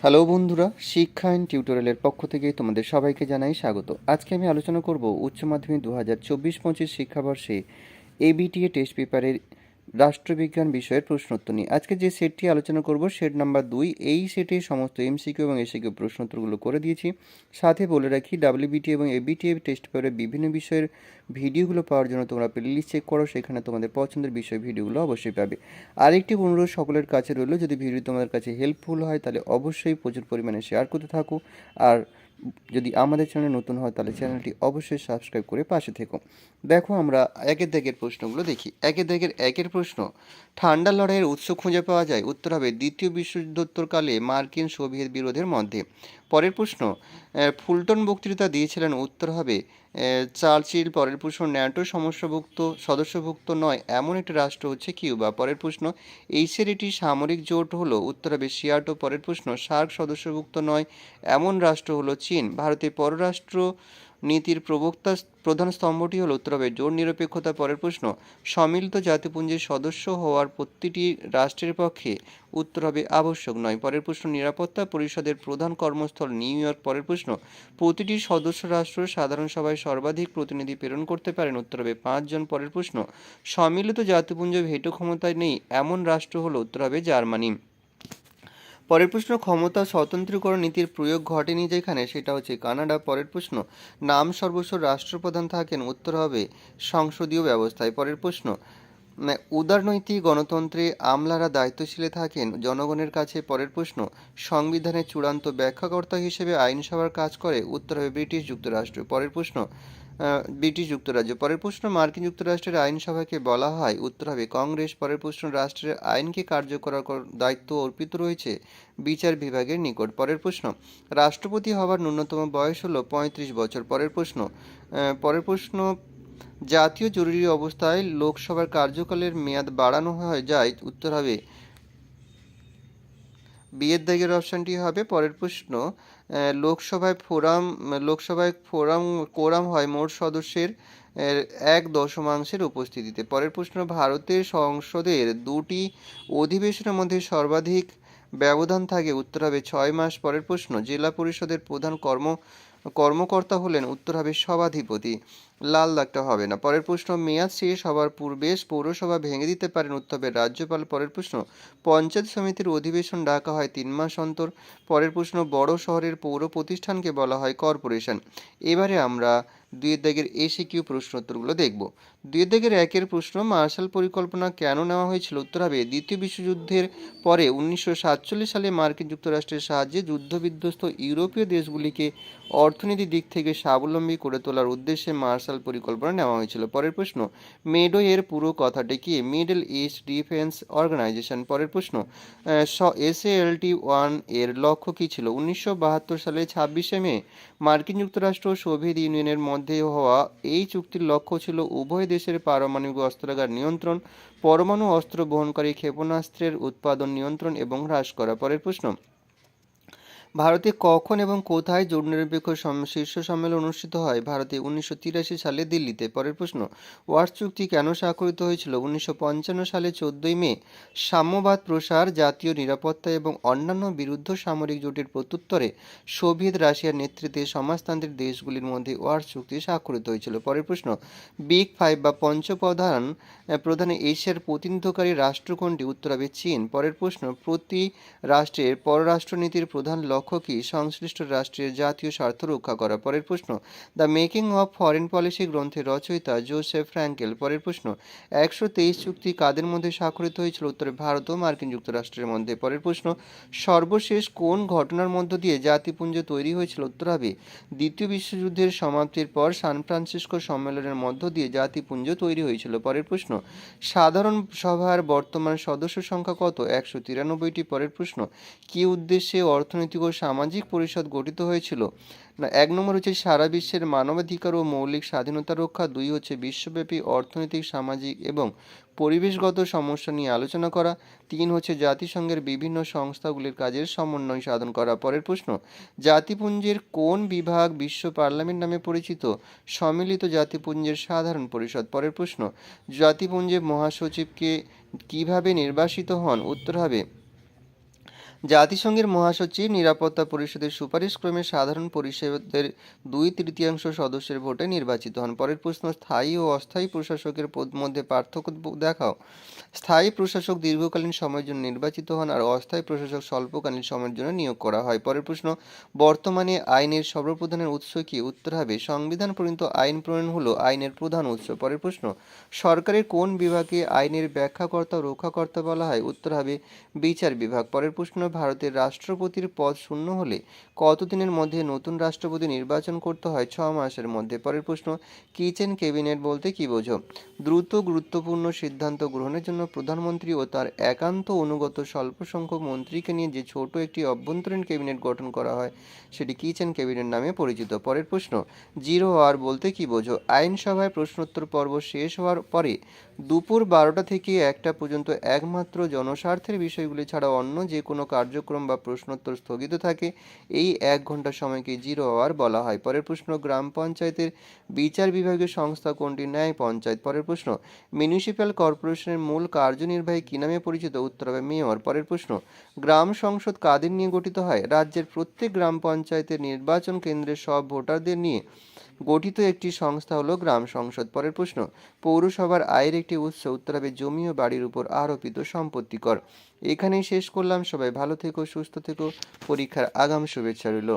Hello বন্ধুরা, শিক্ষা and টিউটোরিয়ালের পক্ষ থেকে তোমাদের সবাইকে জানাই স্বাগত। আজকে আমি আলোচনা করব উচ্চ মাধ্যমিক 2024-25 শিক্ষাবর্ষে এবিটিএ টেস্ট পেপারের রাষ্ট্রবিজ্ঞান বিষয়ের প্রশ্নোত্তর নিয়ে। আজকে যে সেটটি আলোচনা করব সেট নাম্বার 2। এই সেটে সমস্ত এমসিকিউ এবং এসিকিউ প্রশ্নোত্তরগুলো করে দিয়েছি। সাথে বলে রাখি, ডাব্লিউবিটিএ এবং এবিটিএ টেস্ট পেপারের বিভিন্ন বিষয়ের ভিডিওগুলো পাওয়ার জন্য তোমরা প্লেলিস্ট চেক করো, সেখানে তোমাদের পছন্দের বিষয় ভিডিওগুলো অবশ্যই পাবে। আরেকটি অনুরোধ সকলের কাছে রইল, যদি ভিডিও তোমাদের কাছে হেল্পফুল হয় তাহলে অবশ্যই প্রচুর পরিমাণে শেয়ার করতে থাকো। আর যদি আমাদের চ্যানেল নতুন হয় তাহলে চ্যানেলটি অবশ্যই সাবস্ক্রাইব করে পাশে থেকো। দেখো, আমরা একের দাগের প্রশ্নগুলো দেখি। একের দাগের একের প্রশ্ন, ঠান্ডা লড়াইয়ের উৎস খুঁজে পাওয়া যায়। উত্তর হবে দ্বিতীয় বিশ্বযুদ্ধোত্তরকালে মার্কিন সোভিয়েত বিরোধের মধ্যে। পরের প্রশ্ন, ফুলটন বক্তৃতা দিয়েছিলেন। উত্তর হবে চার্চিল। পরের প্রশ্ন, ন্যাটো সদস্যভুক্ত নয় এমন একটি রাষ্ট্র হচ্ছে কিউবা। পরের প্রশ্ন, এইসের এটি সামরিক জোট হলো। উত্তর হবে সিয়াটো। পরের প্রশ্ন, সার্ক সদস্যভুক্ত নয় এমন রাষ্ট্র হলো চীন। ভারতের পররাষ্ট্র নীতির প্রধান স্তম্ভটি হলো। উত্তর হবে জোট নিরপেক্ষতা। পরের প্রশ্ন, সম্মিলিত জাতিপুঞ্জের সদস্য হওয়ার প্রতিটি রাষ্ট্রের পক্ষে। উত্তর হবে আবশ্যক নয়। পরের প্রশ্ন, নিরাপত্তা পরিষদের প্রধান কর্মস্থল নিউ ইয়র্ক। পরের প্রশ্ন, প্রতিটি সদস্য রাষ্ট্র সাধারণ সভায় সর্বাধিক প্রতিনিধি প্রেরণ করতে পারেন। উত্তর হবে 5 জন। পরের প্রশ্ন, সম্মিলিত জাতিপুঞ্জ ভেটো ক্ষমতায় নেই এমন রাষ্ট্র হলো। উত্তর হবে জার্মানি। পরের প্রশ্ন, ক্ষমতা স্বতন্ত্রীকরণ নীতির প্রয়োগ ঘটেনি যেখানে, সেটা হচ্ছে কানাডা। পরের প্রশ্ন, নাম সর্বস্ব রাষ্ট্রপ্রধান থাকেন। উত্তর হবে সংসদীয় ব্যবস্থায়। পরের প্রশ্ন, উদারনৈতিক গণতন্ত্রে আমলারা দায়িত্বশীলে থাকেন জনগণের কাছে। পরের প্রশ্ন, সংবিধানের চূড়ান্ত ব্যাখ্যাকর্তা হিসেবে আইনসভার কাজ করে। উত্তর হবে ব্রিটিশ যুক্তরাষ্ট্র। পরের প্রশ্ন, ব্রিটিশ যুক্তরাজ্য। পরের প্রশ্ন, মার্কিন যুক্তরাষ্ট্রের আইনসভাকে বলা হয়। উত্তর হবে কংগ্রেস। পরের প্রশ্ন, রাষ্ট্রের আইনকে কার্যকর দায়িত্ব অর্পিত রয়েছে বিচার বিভাগের নিকট। পরের প্রশ্ন, রাষ্ট্রপতি হওয়ার ন্যূনতম বয়স হলো 35 বছর। পরের প্রশ্ন, জাতীয় জরুরি অবস্থায় লোকসভার কার্যকালের মেয়াদ বাড়ানো যায়। উত্তর হবে বিয়ের দাগের অপশানটি হবে। পরের প্রশ্ন, লোকসভায় কোরাম হয় মোট সদস্যের 1/10 উপস্থিতিতে। পরের প্রশ্ন, ভারতের সংসদের 2টি অধিবেশনের মধ্যে সর্বাধিক ব্যবধান থাকে। উত্তর হবে 6 মাস। পরের প্রশ্ন, জেলা পরিষদের প্রধান কর্মকর্তা হলেন। উত্তর হবে সভাধিপতি। লাল দাগটা হবে না। পরের প্রশ্ন, মেয়াদ শেষ হওয়ার পূর্বে পৌরসভা ভেঙে দিতে পারেন। উত্তর হবে রাজ্যপাল। পরের প্রশ্ন, পঞ্চায়েত সমিতির অধিবেশন ডাকা হয় 3 মাস অন্তর। পরের প্রশ্ন, বড় শহরের পৌর প্রতিষ্ঠানকে বলা হয় কর্পোরেশন। এবারে আমরা দুইয়ের দাগের এসিকিউ প্রশ্নোত্তরগুলো দেখব। দুইয়ের দাগের একের প্রশ্ন, মার্শাল পরিকল্পনা কেন নেওয়া হয়েছিল। উত্তর হবে দ্বিতীয় বিশ্বযুদ্ধের পরে 1947 সালে মার্কিন যুক্তরাষ্ট্রের সাহায্যে যুদ্ধবিধ্বস্ত ইউরোপীয় দেশগুলিকে অর্থনৈতিক দিক থেকে স্বাবলম্বী করে তোলার উদ্দেশ্যে মার্শাল পরিকল্পনা নেওয়া হয়েছিল। পরের প্রশ্ন, মেডো এর পুরো কথাটি কি। Middle East defence organisation. পরের প্রশ্ন, SALT-1 এর লক্ষ্য কী ছিল। 1972 সালে 26শে মে মার্কিন যুক্তরাষ্ট্র ও সোভিয়েত ইউনিয়নের মধ্যে হওয়া এই চুক্তির লক্ষ্য ছিল উভয় দেশের পারমাণবিক অস্ত্রাগার নিয়ন্ত্রণ, পরমাণু অস্ত্র বহনকারী ক্ষেপণাস্ত্রের উৎপাদন নিয়ন্ত্রণ এবং হ্রাস করা। পরের প্রশ্ন, ভারতে কখন এবং কোথায় জোট নিরপেক্ষ শীর্ষ সম্মেলন অনুষ্ঠিত হয়। ভারতে 1983 সালে দিল্লিতে। পরের প্রশ্ন, ওয়ার্স চুক্তি কেন স্বাক্ষরিত হয়েছিল। 1955 সালে 14 মে সাম্যবাদ প্রসার, জাতীয় নিরাপত্তা এবং অন্যান্য বিরুদ্ধ সামরিক জোটের প্রত্যুত্তরে সোভিয়েত রাশিয়ার নেতৃত্বে সমাজতান্ত্রিক দেশগুলির মধ্যে ওয়ার্স চুক্তি স্বাক্ষরিত হয়েছিল। পরের প্রশ্ন, বিগ ফাইভ বা প্রধান এশিয়ার প্রতিনিধিত্বকারী রাষ্ট্র কোনটি। উত্তর হবে চীন। পরের প্রশ্ন, প্রতি রাষ্ট্রের পররাষ্ট্রনীতির প্রধান লক্ষ্য কি। সংশ্লিষ্ট রাষ্ট্রের জাতীয় স্বার্থ রক্ষা করা। পরের প্রশ্ন, the making of foreign policy গ্রন্থের রচয়িতা জোসেফ ফ্র্যাঙ্কেল। পরের প্রশ্ন, 123 চুক্তি কাদের মধ্যে স্বাক্ষরিত হয়েছিল। উত্তরে ভারত ও মার্কিন যুক্তরাষ্ট্রের মধ্যে। পরের প্রশ্ন, সর্বশেষ কোন ঘটনার মধ্য দিয়ে জাতিপুঞ্জ তৈরি হয়েছিল। উত্তর হবে দ্বিতীয় বিশ্বযুদ্ধের সমাপ্তির পর সান ফ্রান্সিসকো সম্মেলনের মধ্য দিয়ে জাতিপুঞ্জ তৈরি হয়েছিল। পরের প্রশ্ন, সাধারণ সভার বর্তমান সদস্য সংখ্যা কত। 193টি। পরের প্রশ্ন, কী উদ্দেশ্যে অর্থনৈতিক ও সামাজিক পরিষদ গঠিত হয়েছিল। না, 1 নম্বর হচ্ছে সারা বিশ্বের মানবাধিকার ও মৌলিক স্বাধীনতা রক্ষা। 2 হচ্ছে বিশ্বব্যাপী অর্থনৈতিক, সামাজিক এবং পরিবেশগত সমস্যা নিয়ে আলোচনা করা। 3 হচ্ছে জাতিসংঘের বিভিন্ন সংস্থাগুলির কাজের সমন্বয় সাধন করা। পরের প্রশ্ন, জাতিপুঞ্জের কোন বিভাগ বিশ্ব পার্লামেন্ট নামে পরিচিত। সম্মিলিত জাতিপুঞ্জের সাধারণ পরিষদ। পরের প্রশ্ন, জাতিপুঞ্জের মহাসচিবকে কিভাবে নির্বাচিত হন। উত্তর হবে জাতিসংঘের মহাসচিব নিরাপত্তা পরিষদের সুপারিশ ক্রমে সাধারণ পরিষদের 2/3 সদস্যের ভোটে নির্বাচিত হন। পরের প্রশ্ন, স্থায়ী ও অস্থায়ী প্রশাসকের মধ্যে পার্থক্য দেখাও। স্থায়ী প্রশাসক দীর্ঘকালীন সময়ের জন্য নির্বাচিত হন আর অস্থায়ী প্রশাসক স্বল্পকালীন সময়ের জন্য নিয়োগ করা হয়। পরের প্রশ্ন, বর্তমানে আইনের সর্বপ্রধানের উৎস কি? উত্তর হবে সংবিধান প্রণীত আইন প্রণয়ন হলো আইনের প্রধান উৎস। পরের প্রশ্ন, সরকারের কোন বিভাগে আইনের ব্যাখ্যাকর্তা ও রক্ষাকর্তা বলা হয়? উত্তর হবে বিচার বিভাগ। পরের প্রশ্ন, ভারতের রাষ্ট্রপতির পদ শূন্য হলে কতদিনের মধ্যে নতুন রাষ্ট্রপতি নির্বাচন করতে হয়? 6 মাসের মধ্যে। পরের প্রশ্ন, কিচেন ক্যাবিনেট বলতে কি বোঝো? দ্রুত গুরুত্বপূর্ণ সিদ্ধান্ত গ্রহণের জন্য প্রধানমন্ত্রী ও তার একান্ত অনুগত স্বল্প সংখ্যক মন্ত্রীকে নিয়ে যে ছোট একটি অভ্যন্তরীণ ক্যাবিনেট গঠন করা হয় সেটি কিচেন ক্যাবিনেট নামে পরিচিত। পরের প্রশ্ন, 0 আওয়ার বলতে কি বোঝো? আইনসভায় প্রশ্নোত্তর পর্ব শেষ হওয়ার পরে দুপুর 12টা থেকে 1টা পর্যন্ত একমাত্র জনস্বার্থের বিষয়গুলি ছাড়া অন্য যে কোনো কার্যক্রম বা প্রশ্নোত্তর স্থগিত থাকে। এই 1 ঘন্টা সময়কে 0 আওয়ার বলা হয়। পরের প্রশ্ন, গ্রাম পঞ্চায়েতের বিচার বিভাগীয় সংস্থা কোনটি? ন্যায় পঞ্চায়েত। পরের প্রশ্ন, মিউনিসিপ্যাল কর্পোরেশনের মূল কার্যনির্বাহী কি নামে পরিচিত? উত্তর হবে মেয়র। পরের প্রশ্ন, গ্রাম সংসদ কাদের নিয়ে গঠিত হয়? রাজ্যের প্রত্যেক গ্রাম পঞ্চায়েতের নির্বাচন কেন্দ্রের সব ভোটারদের নিয়ে গঠিত একটি সংস্থা হলো গ্রাম সংসদ। পরের প্রশ্ন, পৌরসভার আয়ের একটি উৎস? উত্তর হবে জমি ও বাড়ির উপর আরোপিত সম্পত্তি কর। এখানেই শেষ করলাম। সবাই ভালো থেকো, সুস্থ থেকো। পরীক্ষার আগাম শুভেচ্ছা রইল।